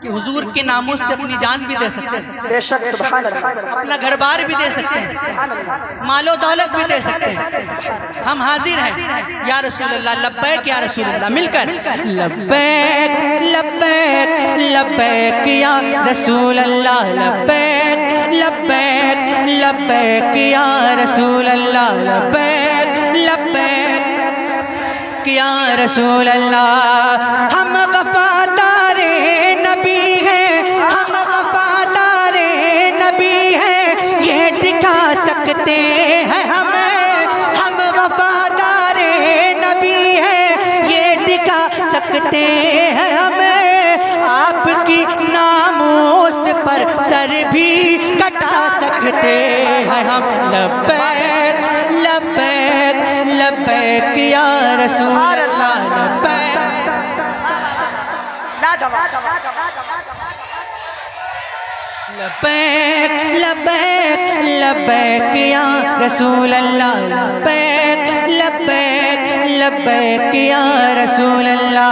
कि हुजूर के नामों से अपनी जान भी दे सकते हैं, बेशक, सुभान अल्लाह, अपना घर बार भी दे सकते हैं, मालो दौलत भी दे सकते हैं। हम हाजिर हैं या रसूल अल्लाह, लब्बैक या रसूल अल्लाह, मिलकर लब्बैक लब्बैक लब्बैक या रसूल अल्लाह, लब्बैक लब्बैक लब्बैक या रसूल अल्लाह, लब्बैक लब्बैक या रसूल अल्लाह। हम वफादारे नबी हैं, हम वफादारे नबी हैं, ये दिखा सकते हैं हमें। हम वफादारे नबी हैं, ये दिखा सकते हैं हमें। आपकी नामोस पर सर भी कटा सकते हैं हम। लब्बैक लब्बैक लब्बैक या रसूल अल्लाह, लब्बैक लब्बैक लब्बैक लब्बैक या रसूल अल्लाह, लब्बैक लब्बैक लब्बैक या रसूल अल्लाह।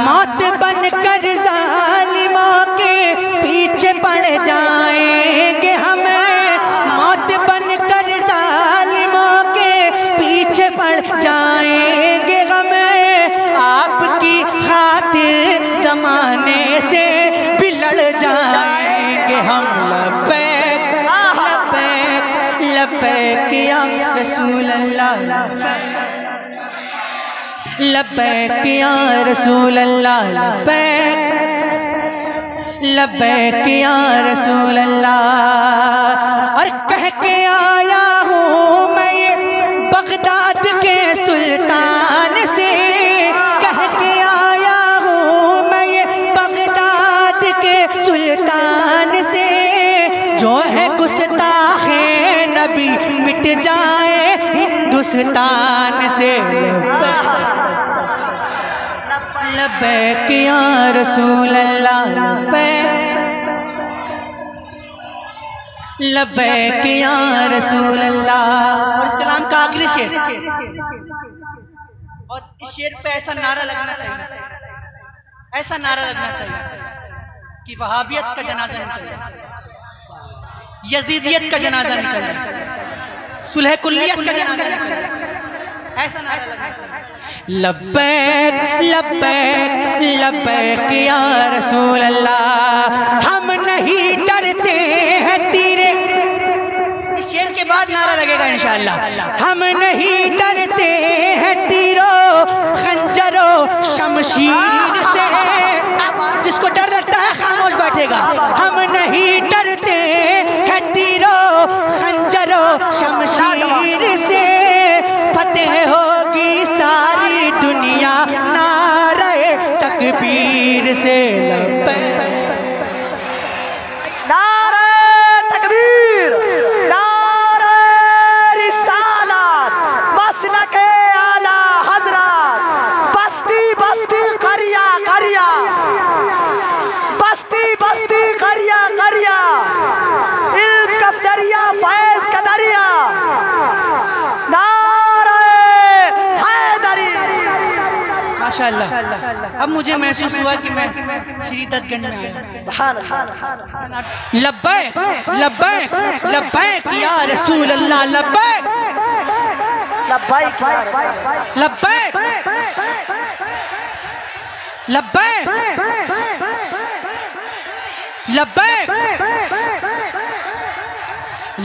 मौत बनकर जालिमों के पीछे पड़ जाएंगे हमें, मौत बनकर जालिमों के पीछे पड़ जाएंगे हमें। आपकी खातिर जमाने से भी लड़ जाएंगे हम। लब्बैक लब्बैक लब्बैक या रसूल अल्लाह, लब्बैक या रसूल अल्लाह, लब्बैक लब्बैक या रसूल अल्लाह। और कह के आया हूँ मैं ये बगदाद के सुल्तान से, कह के आया हूँ मैं ये बगदाद के सुल्तान से। जो है गुस्ताखे नबी मिट जाए हिंदुस्तान से। लब्बैक या रसूल अल्लाह, लब्बैक लब्बैक या रसूल अल्लाह। और इस कलाम का आखिरी शेर, और इस शेर पे ऐसा नारा लगना चाहिए, ऐसा नारा लगना चाहिए कि वहाबियत का जनाजा निकल जाए, यजीदियत का जनाजा निकल जाए, सुलह कुल्लियत का जनाजा निकल जाए, ऐसा नारा लगना चाहिए। लब्बैक लब्बैक लब्बैक या रसूल अल्लाह। हम नहीं डरते हैं तीरे, इस शेर के बाद नारा लगेगा इंशाअल्लाह। हम नहीं डरते हैं तीरों खंजरों शमशीर से। जिसको डर लगता है खामोश बैठेगा। हम नहीं डरते हैं तीरों खंजरों शमशीर से। फतेह होगी सारी दुनिया नारे तकबीर से। नारे तकबीर, नारे रिसालत, मसलके आला हजरत, बस्ती बस्ती करिया करिया, बस्ती बस्ती करिया करिया, इल्म का दरिया फैज का दरिया, माशाअल्लाह। अब मुझे महसूस हुआ कि मैं श्रीदत्तगंज में आया। लब्बैक लब्बैक लब्बैक या रसूल अल्लाह, लब्बैक लब्बैक या रसूल अल्लाह, लब्बैक लब्बैक लब्बैक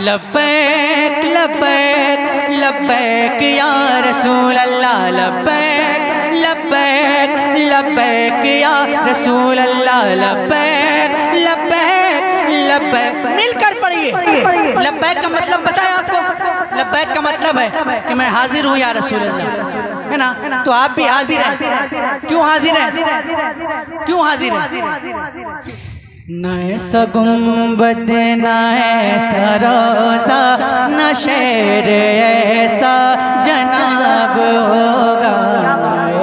लब्बैक लब्बैक लब्बैक या रसूल अल्लाह, लब्बैक लब्बैक लब्बैक या रसूल अल्लाह, लब्बैक लब्बैक लब्बैक। मिलकर पढ़िए। लब्बैक का मतलब पता है आपको? लब्बैक का मतलब है कि मैं हाजिर हूँ या रसूल अल्लाह, है ना? तो आप भी हाजिर हैं। क्यों हाजिर हैं? क्यों हाजिर हैं? न ऐसा गुंबद न ऐसा रोज़ा न शेर ऐसा जनाब होगा।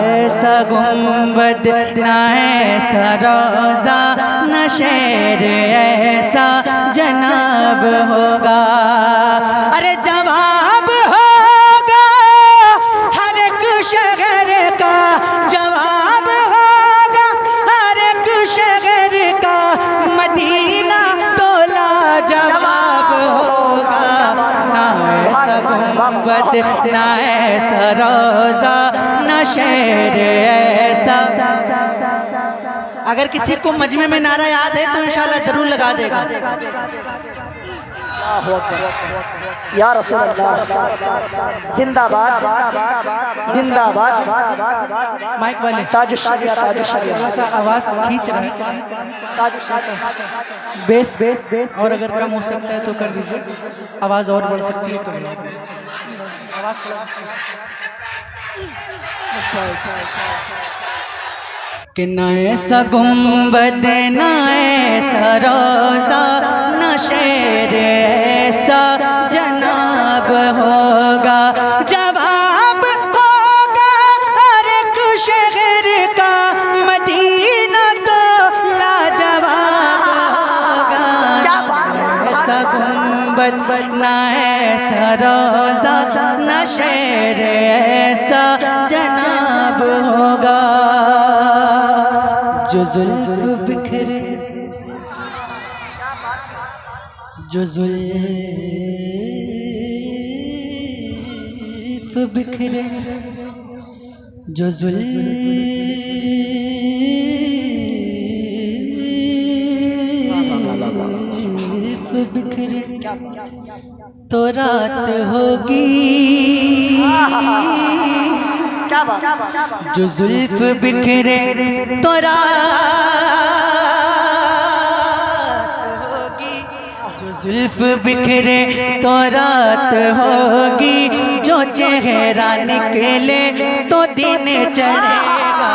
ऐसा गुंबद न ऐसा रोज़ा न शेर ऐसा जनाब होगा। अरे जवाब होगा हर एक शहर का, जवाब होगा हर एक शहर शेर ऐसा। अगर किसी को मजमे में नारा याद है तो इंशाल्लाह जरूर लगा देगा। या रसूल अल्लाह, जिंदाबाद जिंदाबाद। माइक वाले ताजुश शरिया, ताजुश शरिया, थोड़ा सा आवाज खींच रहा है। ताजुश शरिया। बेस और अगर कम हो सकता है तो कर दीजिए, आवाज और बढ़ सकती है तो आवाज थोड़ा कि न ऐसा गुंबद न ऐसा रोजा न शेर ऐसा जनाब होगा। जवाब होगा हर एक शहर का, मदीना तो लाजवाब होगा। ऐसा गुंबद न ऐसा रोजा न शेर ऐसा जनाब होगा। जो जुल्फ बिखरे, जो जुल्फ बिखरे, जो जुल्फ बिखरे तो रात होगी। क्या बात, जो जुल्फ बिखरे तो रात होगी। जो जुल्फ बिखरे तो रात होगी। जो चेहरा निकले तो दिन चढ़ेगा।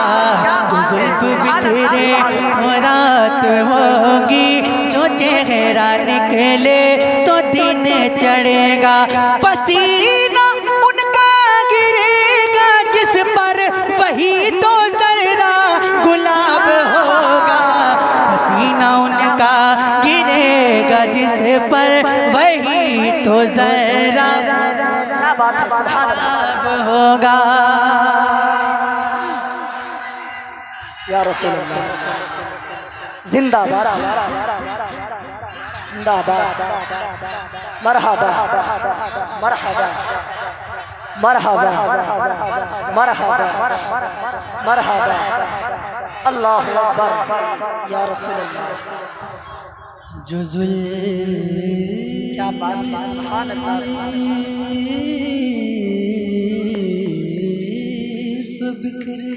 जो जुल्फ बिखरे तो रात होगी। जो चेहरा निकले तो दिन चढ़ेगा। पसीना उनका गिरेगा जिस पर, वही तो जरा गुलाब होगा। पसीना उनका गिरेगा जिस पर, वही तो जरा गुलाब होगा। या रसूल अल्लाह, जिंदाबाद जिंदाबाद। मरहबा मरहबा मरहबा मरहबा मरहबा। अल्लाहु अकबर। या रसूल अल्लाह। जो क्या बात है, सुभान अल्लाह। जुल्फ बिखरे,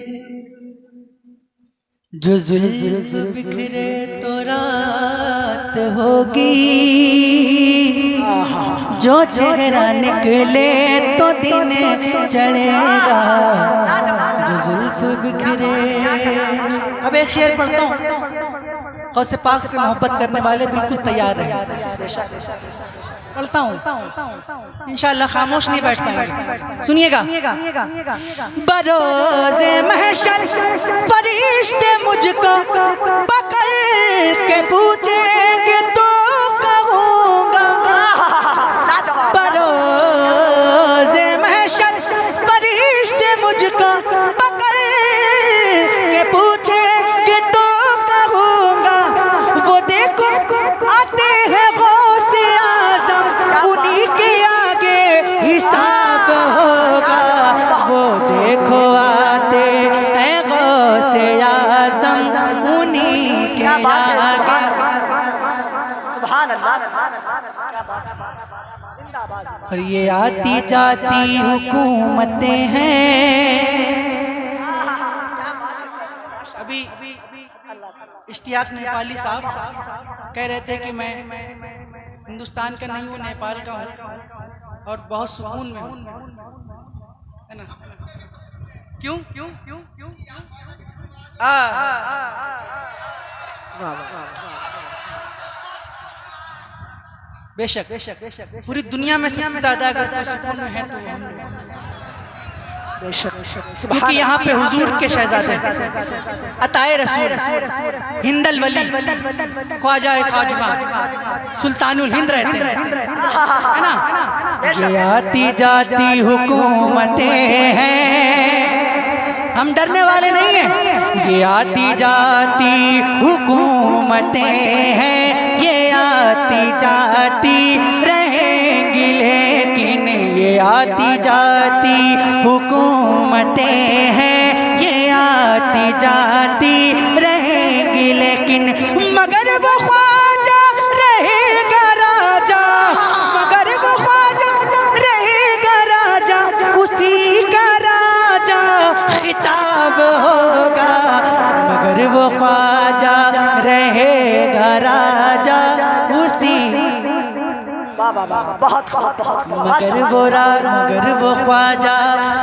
जो जुल्फ बिखरे तो रात होगी। जो चेहरा निकले तो दिन चढ़ेगा। जो जुल्फ बिखरे। अब एक शेर पढ़ता हूँ, गौसे पाक से मोहब्बत करने वाले बिल्कुल तैयार रहे। पढ़ता हूँ, इंशाअल्लाह खामोश नहीं बैठ पाएंगे। सुनिएगा। बरोज़े महशर फरिश्ते मुझको पकड़ के पूछेंगे तो कहूँगा। बरोज़े महशर फरिश्ते मुझको पकड़ के पूछेंगे तो कहूँगा। वो देखो आते हैं गौसे आज़म, उन्हीं के आगे हिसाब होगा। वो देखो आते हैं गौसे आज़म, उन्हीं के आगे। सुभान अल्लाह, सुभान अल्लाह। क्या बात है, जिंदाबाद। और ये आती जाती हुकूमतें हैं। अभी इश्तियाक नेपाली साहब कह रहे थे कि मैं हिंदुस्तान का नहीं हूँ, नेपाल का हूँ और बहुत सुकून में हूँ, है ना? क्यों क्यों क्यों क्यों? बेशक पूरी दुनिया में सबसे ज्यादा अगर कोई सुकून में है तो हम लोग। क्योंकि यहाँ पे हुजूर के शहजादे अताए रसूल हिंदल वली ख्वाजा खाजुगा सुल्तानुल हिंद रहते हैं, है ना? ये आती जाती हुकूमतें हैं, हम डरने वाले नहीं हैं। ये आती जाती हुकूमतें हैं, ये आती जाती रहेंगी, लेकिन ये आती जाती हुकूमतें हुकूमतें हैं ये आती जाती रहेंगी, लेकिन मगर वो ख्वाजा रहेगा राजा, मगर वो ख्वाजा रहेगा राजा, उसी का राजा खिताब होगा। मगर वो ख्वाजा रहेगा राजा, उसी बहुत मगर वो ख्वाजा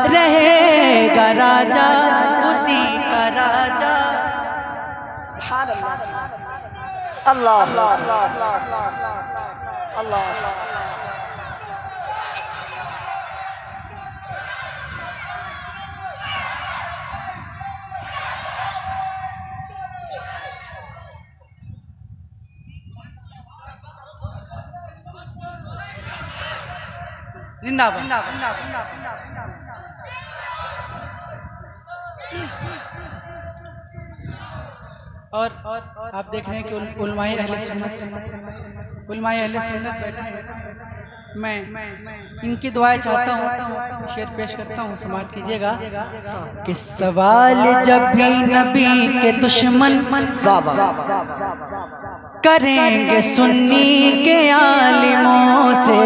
रहेगा राजा, उसी का राजा। सुभान अल्लाह, अल्लाह अल्लाह। जिंदाबाद। और आप देख रहे हैं कि उलमाए अहले सुन्नत बैठे हैं। मैं इनकी दुआएं चाहता हूँ, शेर पेश करता हूँ, समाप्त कीजिएगा। कि सवाल जब भी नबी के दुश्मन करेंगे सुन्नी के आलिमों से,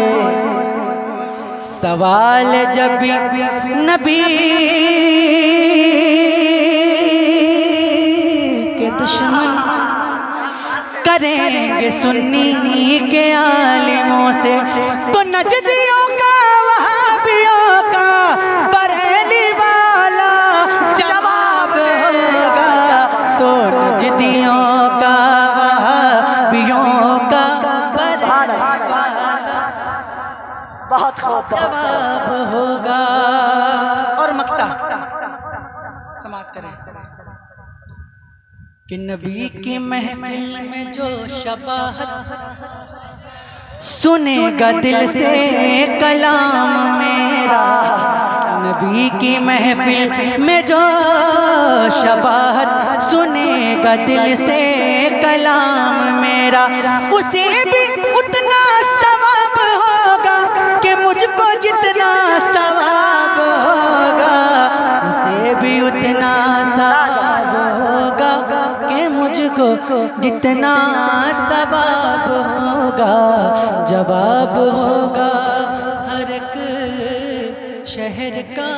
सवाल जब भी नबी के दुश्मन करेंगे सुन्नी के आलिमों से, तो नजदियों का वहाबियों का बरेली वाला जवाब होगा। तो नजदियों का वहाबियों का बरेली वाला बहुत जवाब होगा। और मक्ता समाप्त करें कि नबी की महफिल में जो शबाहत सुनेगा दिल से कलाम मेरा, नबी की महफिल में जो शबाहत सुनेगा दिल से कलाम मेरा, उसे भी उतना सवाब होगा कि मुझको जितना सवाब होगा, उसे भी उतना सवाब होगा कि मुझको जितना सवाब होगा। जवाब होगा हर एक शहर का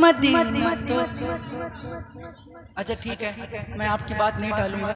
मदीना। तो अच्छा ठीक है, मैं आपकी बात नहीं टालूंगा।